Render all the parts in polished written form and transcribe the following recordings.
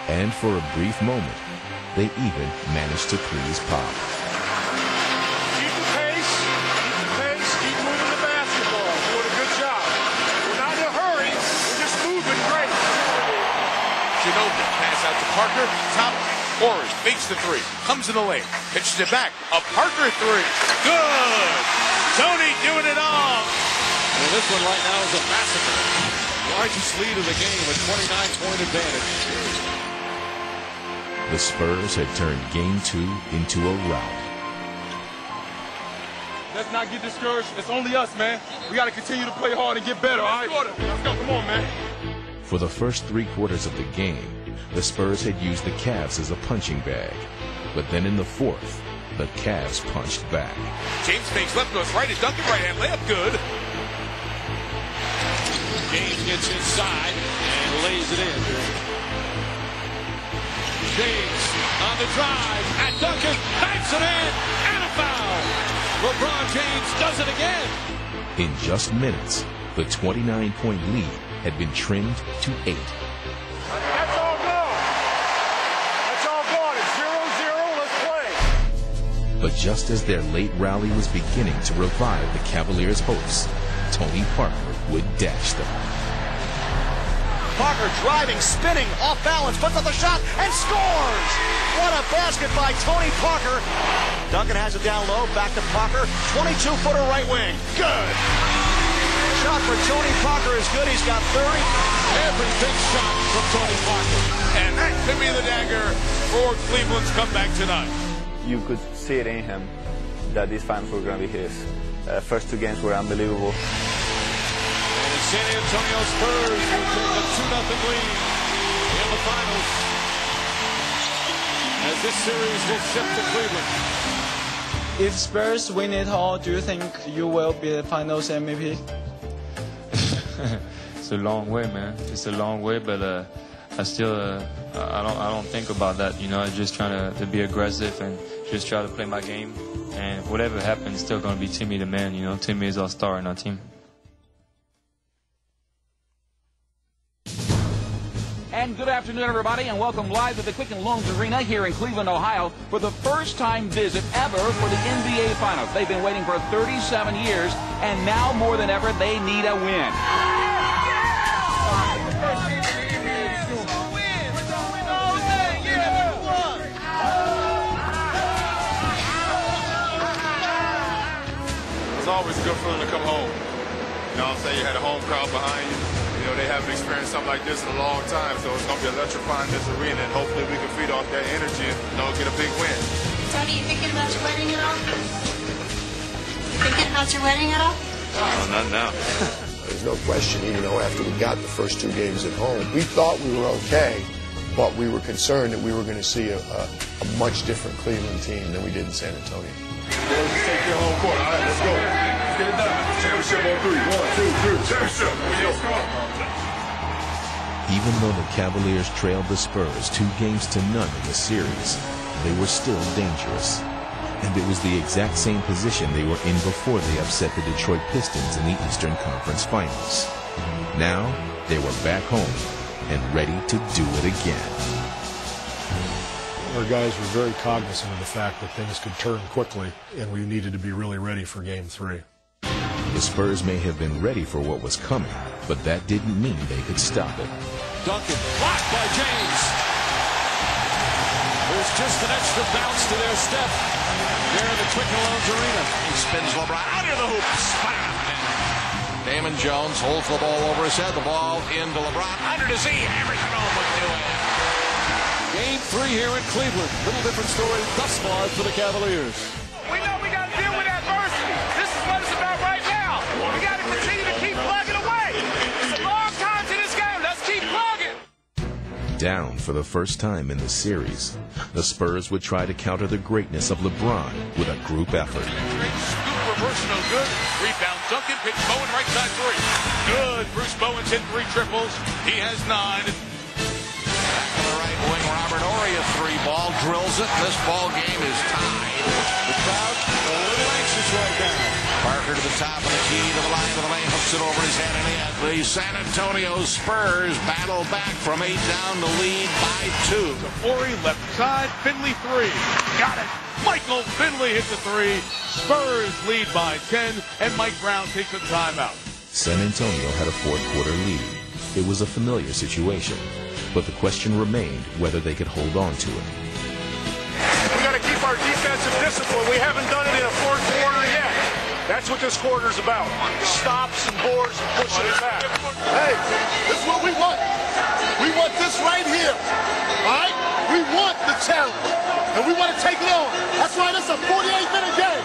And for a brief moment, they even managed to please Pop. Keep the pace, keep moving the basketball. Doing a good job. We're not in a hurry, we're just moving great. Ginobili, pass out to Parker, top, Horry, fakes the three, comes in the lane, pitches it back, a Parker three, good! Tony doing it all! And this one right now is a massacre. Largest lead of the game, a 29-point advantage. The Spurs had turned Game 2 into a rout. Let's not get discouraged. It's only us, man. We got to continue to play hard and get better, all right? Let's go, come on, man. For the first 3 quarters of the game, the Spurs had used the Cavs as a punching bag. But then in the fourth, the Cavs punched back. James fakes left, goes right, his Duncan right-hand layup, good. James gets inside and lays it in. James on the drive, and Duncan banks it in, and a foul. LeBron James does it again. In just minutes, the 29-point lead had been trimmed to 8. That's all gone. That's all gone. It's 0-0. Let's play. But just as their late rally was beginning to revive the Cavaliers' hopes, Tony Parker would dash them. Parker driving, spinning, off balance, puts up the shot, and scores! What a basket by Tony Parker. Duncan has it down low, back to Parker, 22-footer right wing. Good! Shot for Tony Parker is good. He's got 30. Every big shot from Tony Parker. And that could be the dagger for Cleveland's comeback tonight. You could see it in him that these finals were going to be his. First 2 games were unbelievable. And the San Antonio Spurs will take a 2-0 lead in the finals as this series will shift to Cleveland. If Spurs win it all, do you think you will be the finals MVP? It's a long way, man. It's a long way, but I still I don't think about that. You know, I'm just trying to be aggressive and just try to play my game. And whatever happens, it's still going to be Timmy the man. You know, Timmy is our star in our team. And good afternoon, everybody, and welcome live to the Quicken Loans Arena here in Cleveland, Ohio, for the first-time visit ever for the NBA Finals. They've been waiting for 37 years, and now more than ever, they need a win. It's always a good feeling to come home. You know what I'm saying? You had a home crowd behind you. You know, they haven't experienced something like this in a long time, so it's going to be electrifying this arena, and hopefully we can feed off that energy and, you know, get a big win. Tony, you thinking about your wedding at all? Thinking about your wedding at all? Oh, not now. There's no question, even though after we got the first 2 games at home, we thought we were okay, but we were concerned that we were going to see a much different Cleveland team than we did in San Antonio. Let's take your home court. All right, let's go. Let's get it done. Championship on 3. 1, 2, 3. Championship. Even though the Cavaliers trailed the Spurs 2 games to none in the series, they were still dangerous. And it was the exact same position they were in before they upset the Detroit Pistons in the Eastern Conference Finals. Now, they were back home and ready to do it again. Our guys were very cognizant of the fact that things could turn quickly, and we needed to be really ready for Game 3. The Spurs may have been ready for what was coming, but that didn't mean they could stop it. Duncan blocked by James. There's just an extra bounce to their step there in the Quicken Loans Arena. He spins LeBron out of the hoop. Bam! Damon Jones holds the ball over his head. The ball into LeBron. Under to Z. Hammer's home would do it. Game 3 here in Cleveland. Little different story thus far for the Cavaliers. We know we got to deal with adversity. This is what it's about right now. We got to continue to keep plugging away. It's a long time to this game. Let's keep plugging. Down for the first time in the series, the Spurs would try to counter the greatness of LeBron with a group effort. Scoop reverse, no good. Rebound, Duncan, pitch Bowen, right side 3. Good. Bruce Bowen's hit 3 triples. He has 9. Wing Robert Horry, a 3-ball, drills it. This ball game is tied. The crowd a little anxious right now. Parker Parker to the top of the key, to the line of the lane, hooks it over his head and in. The San Antonio Spurs battle back from 8 down to lead by 2. Horry left side, Finley 3. Got it. Michael Finley hits a 3. Spurs lead by 10, and Mike Brown takes a timeout. San Antonio had a fourth-quarter lead. It was a familiar situation, but the question remained whether they could hold on to it. We got to keep our defensive discipline. We haven't done it in a fourth quarter yet. That's what this quarter's about. Stops and boards and pushing it back. Hey, this is what we want. We want this right here. All right? We want the challenge, and we want to take it on. That's why this is a 48-minute game.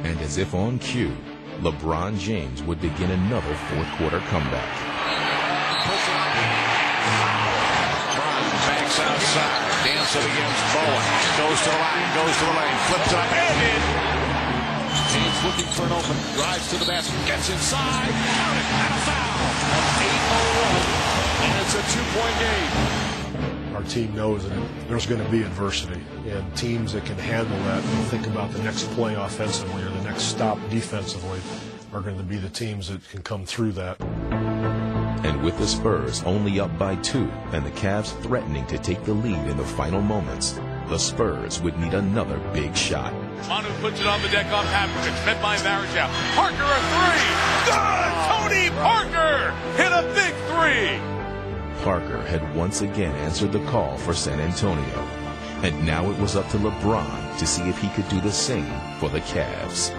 And as if on cue, LeBron James would begin another fourth-quarter comeback. LeBron backs outside, dances against Bowen, goes to the line, goes to the lane, flips up and in. James looking for an open, drives to the basket, gets inside, counted, and a foul. An 8-0 run, and it's a 2-point game. Our team knows that there's going to be adversity, and teams that can handle that and think about the next play offensively or the next stop defensively are going to be the teams that can come through that. And with the Spurs only up by 2 and the Cavs threatening to take the lead in the final moments, the Spurs would need another big shot. Manu puts it on the deck off Popovich, met by Varejao. Parker a 3. Good! Tony Parker hit a big 3. Parker had once again answered the call for San Antonio, and now it was up to LeBron to see if he could do the same for the Cavs.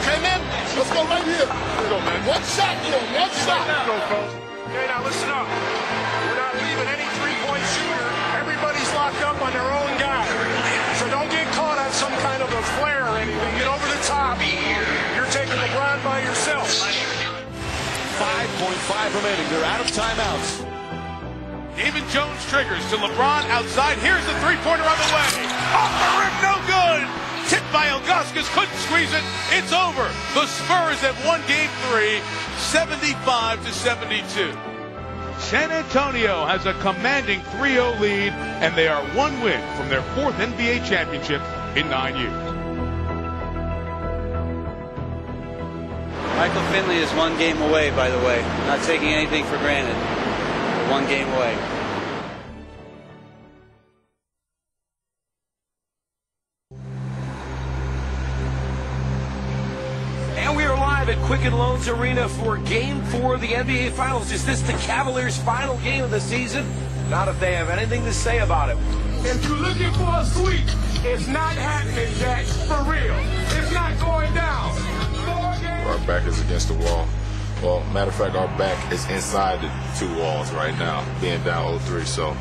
Okay, man, let's go right here. Let's go, man. One shot here, one shot. Let's go, folks. Okay, now listen up. We're not leaving any three-point shooter. Everybody's locked up on their own guy. So don't get caught on some kind of a flare or anything. Get over the top. You're taking LeBron by yourself. 5.5 remaining. They're out of timeouts. David Jones triggers to LeBron outside. Here's the three-pointer on the way. Off the rim, no good. Tipped by Ilgauskas, couldn't squeeze it. It's over. The Spurs have won Game 3, 75-72. San Antonio has a commanding 3-0 lead, and they are one win from their 4th NBA championship in 9 years. Michael Finley is 1 game away, by the way. Not taking anything for granted. 1 game away. And we are live at Quicken Loans Arena for Game 4 of the NBA Finals. Is this the Cavaliers' final game of the season? Not if they have anything to say about it. If you're looking for a sweep, it's not happening, Jack. For real. It's not going down. Our back is against the wall. Well, matter of fact, our back is inside the 2 walls right now, being down 0-3. So,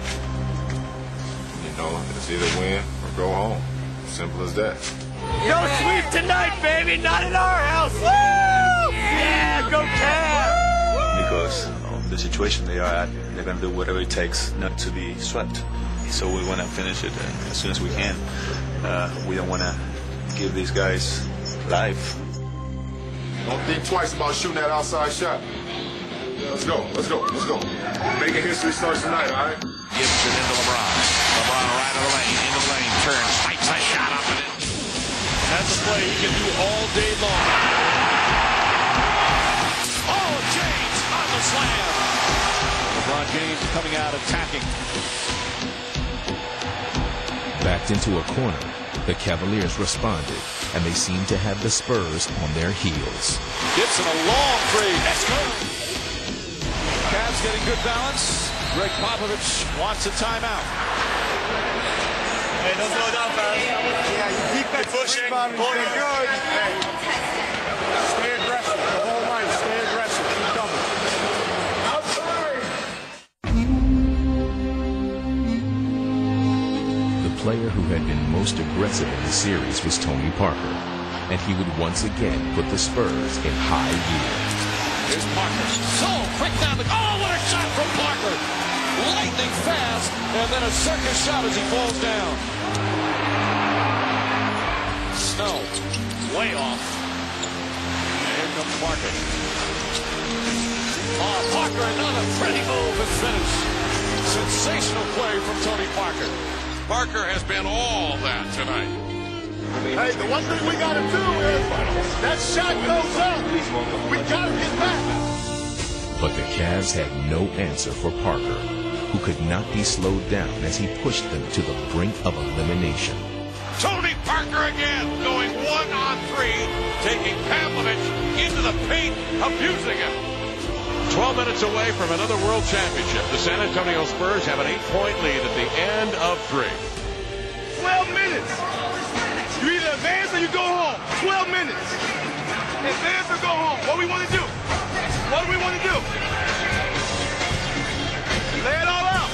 you know, it's either win or go home. Simple as that. No sweep tonight, baby. Not in our house. Woo! Yeah, go Cavs! Because of the situation they are at, they're going to do whatever it takes not to be swept. So we want to finish it as soon as we can. We don't want to give these guys life. Don't think twice about shooting that outside shot. Let's go, let's go, let's go. Making history starts tonight, all right? Gives it into LeBron. LeBron right of the lane, into the lane, turns, spikes a shot up and in. That's a play he can do all day long. Oh, James on the slam. LeBron James coming out attacking. Backed into a corner, the Cavaliers responded, and they seemed to have the Spurs on their heels. Gibson, a long three. Let's go. Cavs getting good balance. Gregg Popovich wants a timeout. Hey, don't slow down, fellas. Yeah, you keep that pushing. Going good. Hey. Stay aggressive. The whole night, stay aggressive. Keep coming. Outside. The player who had been most aggressive in the series was Tony Parker, and he would once again put the Spurs in high gear. Here's Parker. So quick down the... Oh, what a shot from Parker. Lightning fast, and then a circus shot as he falls down. Snow, way off. And here comes Parker. Oh, Parker, another pretty move and finish. Sensational play from Tony Parker. Parker has been all that tonight. Hey, the one thing we got to do is that shot goes up. We got to get back. But the Cavs had no answer for Parker, who could not be slowed down as he pushed them to the brink of elimination. Tony Parker again, going 1-on-3, taking Popovich into the paint, abusing him. 12 minutes away from another world championship. The San Antonio Spurs have an 8-point lead at the end of 3. 12 minutes. You either advance or you go home. 12 minutes. Advance or go home. What do we want to do? What do we want to do? Lay it all out.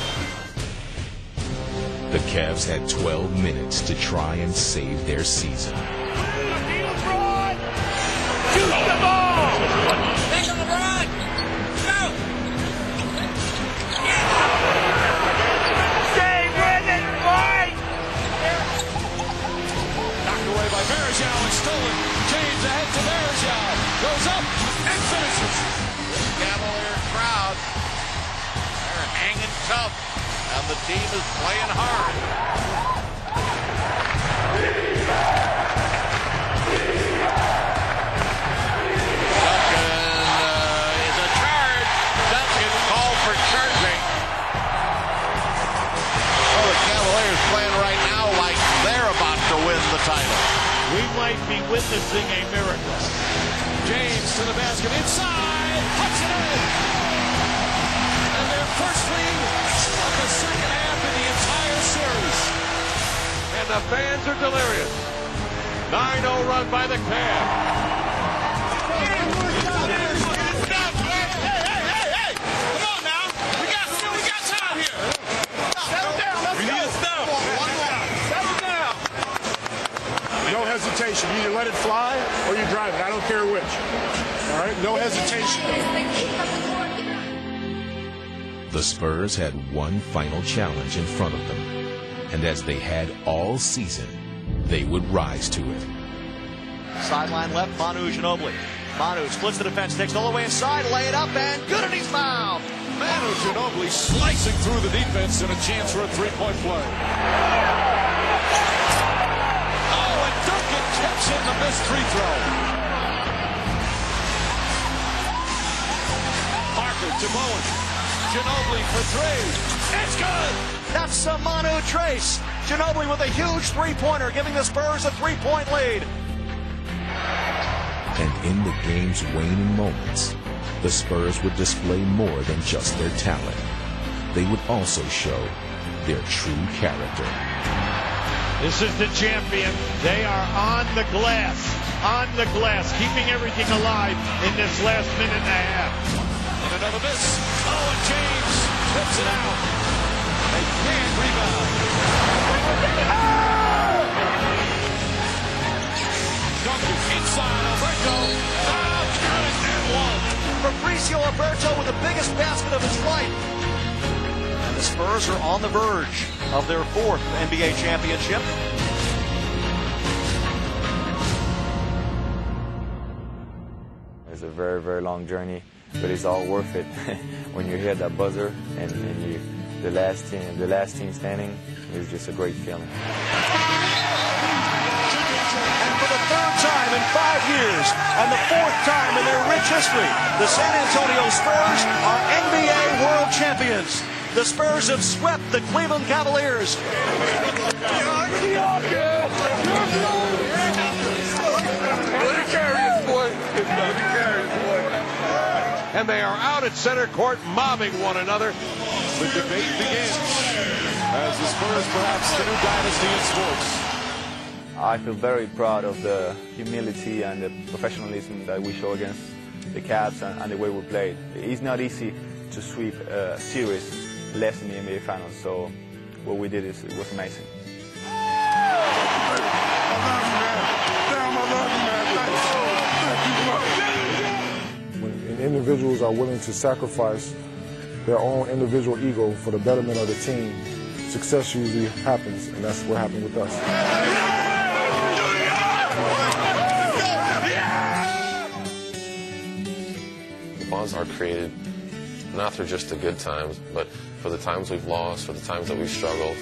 The Cavs had 12 minutes to try and save their season. Shoot the ball! Take on LeBron! Go! Stay with it, boy! Knocked away by Varejao and stolen. James ahead to Varejao. Goes up and finishes. Cavalier crowd. They're hanging tough. And the team is playing hard. Duncan is a charge. Duncan called for charging. Oh, the Cavaliers playing right now like they're about to win the title. We might be witnessing a miracle. James to the basket inside. Puts it in. And their first lead of the second half in the entire series. And the fans are delirious. 9-0 run by the Cavs. Hey! Come on now. We got time here. Settle down. Let's go. Settle down. No hesitation. You either let it fly or you drive it. I don't care which. All right? No hesitation. The Spurs had one final challenge in front of them, and as they had all season, they would rise to it. Sideline left, Manu Ginobili. Manu splits the defense, takes it all the way inside, lay it up, and good in his mouth. Manu Ginobili slicing through the defense and a chance for a three-point play. Oh, and Duncan tips in the missed free throw. Parker to Bowen. Ginobili for three. It's good. That's a Manu Trace. Ginobili with a huge three-pointer, giving the Spurs a three-point lead. And in the game's waning moments, the Spurs would display more than just their talent. They would also show their true character. This is the champion. They are on the glass, keeping everything alive in this last minute and a half. And another miss. Oh, and James flips it out. They can't rebound. Duncan inside, Alberto. Got it and one. Fabrizio Alberto with the biggest basket of his life. And the Spurs are on the verge of their fourth NBA championship. It's a very, very long journey, but it's all worth it. When you hear that buzzer and you, the last team standing, it's just a great feeling. And for the third time in 5 years, and the fourth time in their rich history, the San Antonio Spurs are NBA World Champions. The Spurs have swept the Cleveland Cavaliers. And they are out at center court mobbing one another. The debate begins as the Spurs perhaps the new dynasty in sports. I feel very proud of the humility and the professionalism that we show against the Cavs and the way we played. It's not easy to sweep a series less in the NBA Finals, so what we did it was amazing. When individuals are willing to sacrifice their own individual ego for the betterment of the team, success usually happens, and that's what happened with us. The bonds are created not through just the good times, but for the times we've lost, for the times that we've struggled,